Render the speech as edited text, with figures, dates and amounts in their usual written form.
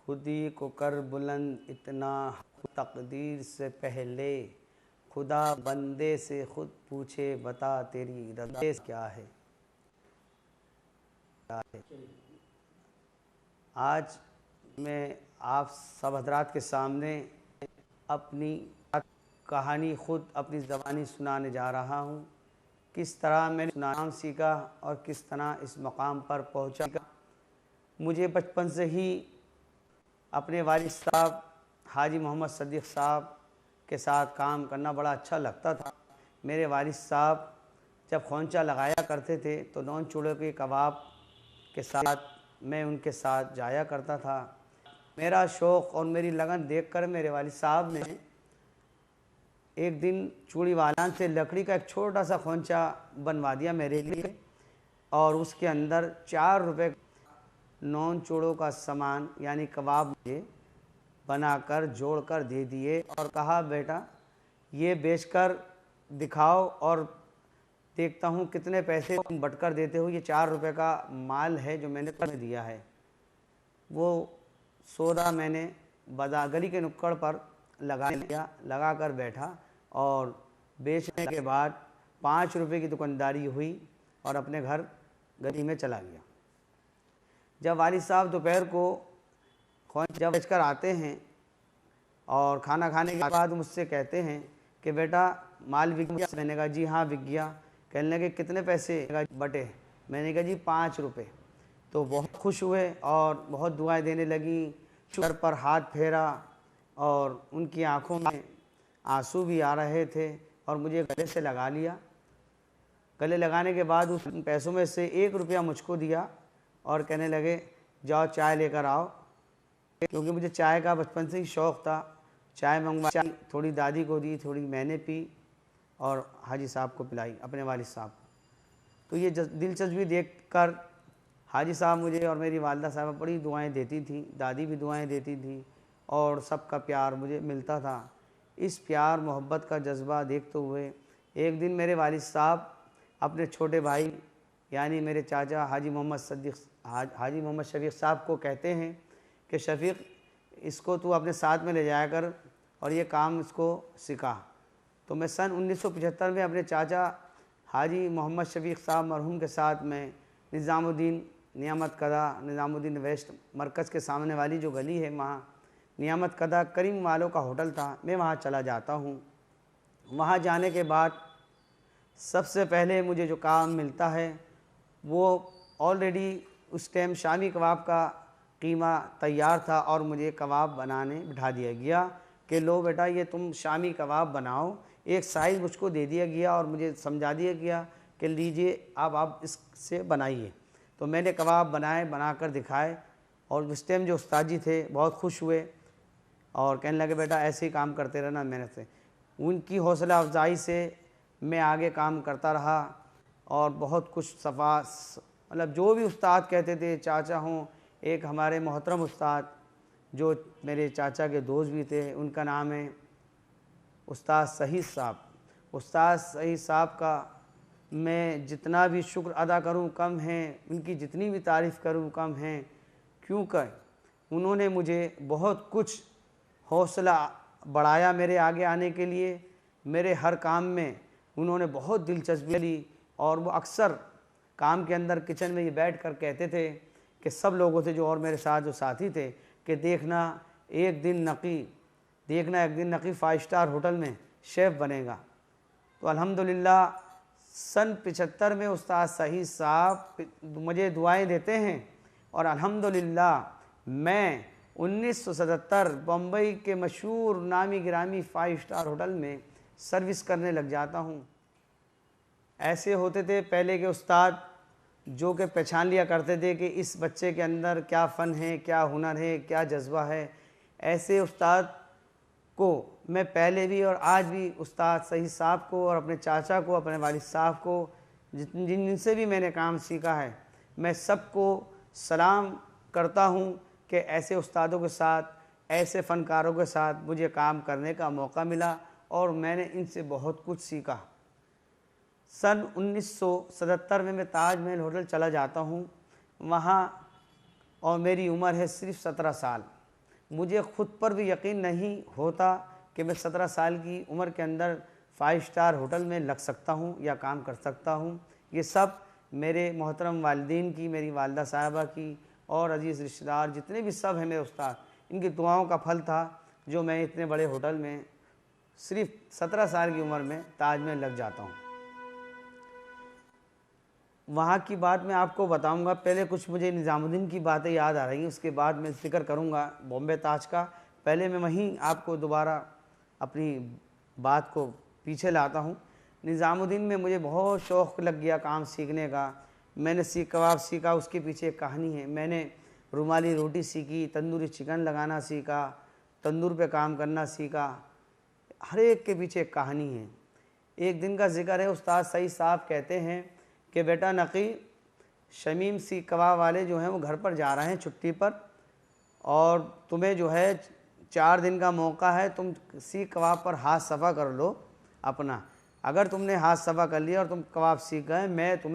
खुदी को कर बुलंद इतना तकदीर से पहले, खुदा बंदे से खुद पूछे बता तेरी रज़ा क्या है। आज मैं आप सब हजरात के सामने अपनी कहानी खुद अपनी ज़बानी सुनाने जा रहा हूँ। किस तरह मैंने नाम सीखा और किस तरह इस मकाम पर पहुँचा। मुझे बचपन से ही अपने वालिद साहब हाजी मोहम्मद सदीक़ साहब के साथ काम करना बड़ा अच्छा लगता था। मेरे वालिद साहब जब खौंचा लगाया करते थे तो नॉन चूड़े के कबाब के साथ मैं उनके साथ जाया करता था। मेरा शौक़ और मेरी लगन देखकर मेरे वालिद साहब ने एक दिन चूड़ी वालान से लकड़ी का एक छोटा सा खौंचा बनवा दिया मेरे लिए, और उसके अंदर 4 रुपए नॉन चूड़ों का सामान यानी कबाब मुझे बनाकर जोड़कर दे दिए और कहा बेटा ये बेचकर दिखाओ और देखता हूँ कितने पैसे तुम बटकर देते हो। ये 4 रुपए का माल है जो मैंने तुम्हें दिया है। वो सौदा मैंने गली के नुक्कड़ पर लगा लिया, लगा कर बैठा और बेचने के बाद 5 रुपए की दुकानदारी हुई और अपने घर गली में चला गया। जब वालिद साहब दोपहर को जब बेचकर आते हैं और खाना खाने के बाद मुझसे कहते हैं कि बेटा माल बिक गया। मैंने कहा जी हाँ बिक गया। कहने लगे कितने पैसे बटे? मैंने कहा जी 5 रुपये। तो बहुत खुश हुए और बहुत दुआएं देने लगी। सर पर हाथ फेरा और उनकी आंखों में आंसू भी आ रहे थे और मुझे गले से लगा लिया। गले लगाने के बाद उस पैसों में से 1 रुपया मुझको दिया और कहने लगे जाओ चाय लेकर आओ, क्योंकि मुझे चाय का बचपन से ही शौक़ था। चाय मंगवाई, थोड़ी दादी को दी, थोड़ी मैंने पी और हाजी साहब को पिलाई, अपने वालिद साहब को। तो ये दिलचस्पी देखकर हाजी साहब मुझे और मेरी वालिदा साहब बड़ी दुआएं देती थी, दादी भी दुआएं देती थी और सबका प्यार मुझे मिलता था। इस प्यार मोहब्बत का जज्बा देखते हुए एक दिन मेरे वालिद साहब अपने छोटे भाई यानी मेरे चाचा हाजी मोहम्मद शफीक़ साहब को कहते हैं कि शफीक़ इसको तू अपने साथ में ले जाया कर और ये काम इसको सिखा। तो मैं सन 1975 में अपने चाचा हाजी मोहम्मद शफीक़ साहब मरहूम के साथ मैं निज़ामुद्दीन नियामत कदा निज़ामुद्दीन वेस्ट मरकज़ के सामने वाली जो गली है वहाँ नियामत कदा करीम वालों का होटल था, मैं वहाँ चला जाता हूँ। वहाँ जाने के बाद सबसे पहले मुझे जो काम मिलता है वो ऑलरेडी उस टाइम शामी कबाब का कीमा तैयार था और मुझे कबाब बनाने बिठा दिया गया कि लो बेटा ये तुम शामी कबाब बनाओ। एक साइज़ मुझको दे दिया गया और मुझे समझा दिया गया कि लीजिए आप इससे बनाइए। तो मैंने कबाब बनाकर दिखाए और उस टाइम जो उस्ताद जी थे बहुत खुश हुए और कहने लगे बेटा ऐसे ही काम करते रहना मेहनत से। उनकी हौसला अफजाई से मैं आगे काम करता रहा और बहुत कुछ मतलब जो भी उस्ताद कहते थे, चाचा हों, एक हमारे मोहतरम उस्ताद जो मेरे चाचा के दोस्त भी थे, उनका नाम है उस्ताद सहीद साहब। उस्ताद सहीद साहब का मैं जितना भी शुक्र अदा करूं कम है, उनकी जितनी भी तारीफ़ करूं कम है, क्योंकि उन्होंने मुझे बहुत कुछ हौसला बढ़ाया मेरे आगे आने के लिए। मेरे हर काम में उन्होंने बहुत दिलचस्पी ली और वो अक्सर काम के अंदर किचन में ये बैठ कर कहते थे कि सब लोगों से जो और मेरे साथ जो साथी थे कि देखना एक दिन नकी 5 स्टार होटल में शेफ़ बनेगा। तो अल्हम्दुलिल्लाह सन 75 में उस्ताद सहीद साहब मुझे दुआएं देते हैं और अल्हम्दुलिल्लाह मैं 1977 बम्बई के मशहूर नामी गिरामी 5 स्टार होटल में सर्विस करने लग जाता हूँ। ऐसे होते थे पहले के उस्ताद जो कि पहचान लिया करते थे कि इस बच्चे के अंदर क्या फ़न है, क्या हुनर है, क्या जज्बा है। ऐसे उस्ताद को मैं पहले भी और आज भी उस्ताद सहीद साहब को और अपने चाचा को, अपने वालिद साहब को, जिनसे भी मैंने काम सीखा है, मैं सबको सलाम करता हूँ कि ऐसे उस्तादों के साथ, ऐसे फ़नकारों के साथ मुझे काम करने का मौका मिला और मैंने इनसे बहुत कुछ सीखा। सन 1977 में मैं ताज महल होटल चला जाता हूँ वहाँ, और मेरी उम्र है सिर्फ 17 साल। मुझे ख़ुद पर भी यकीन नहीं होता कि मैं 17 साल की उम्र के अंदर 5 स्टार होटल में लग सकता हूँ या काम कर सकता हूँ। ये सब मेरे मोहतरम वालिदैन की, मेरी वालिदा साहिबा की और अजीज़ रिश्तेदार जितने भी सब हैं मेरे उस्ताद, इनकी दुआओं का फल था जो मैं इतने बड़े होटल में सिर्फ़ 17 साल की उम्र में ताज में लग जाता हूँ। वहाँ की बात मैं आपको बताऊंगा। पहले कुछ मुझे निज़ामुद्दीन की बातें याद आ रही हैं, उसके बाद मैं ज़िक्र करूंगा बॉम्बे ताज का। पहले मैं वहीं आपको दोबारा अपनी बात को पीछे लाता हूँ। निज़ामुद्दीन में मुझे बहुत शौक़ लग गया काम सीखने का। मैंने सीख कबाब सीखा, उसके पीछे एक कहानी है। मैंने रुमाली रोटी सीखी, तंदूरी चिकन लगाना सीखा, तंदूर पे काम करना सीखा। हर एक के पीछे एक कहानी है। एक दिन का ज़िक्र है, उस्ताद सईद साहब कहते हैं कि बेटा नकी, शमीम सीख कबाब वाले जो हैं वो घर पर जा रहे हैं छुट्टी पर, और तुम्हें जो है 4 दिन का मौका है, तुम सीख कबाब पर हाथ सफ़ा कर लो अपना। अगर तुमने हाथ सफ़ा कर लिया और तुम कबाब सीख गए, मैं तुम्हें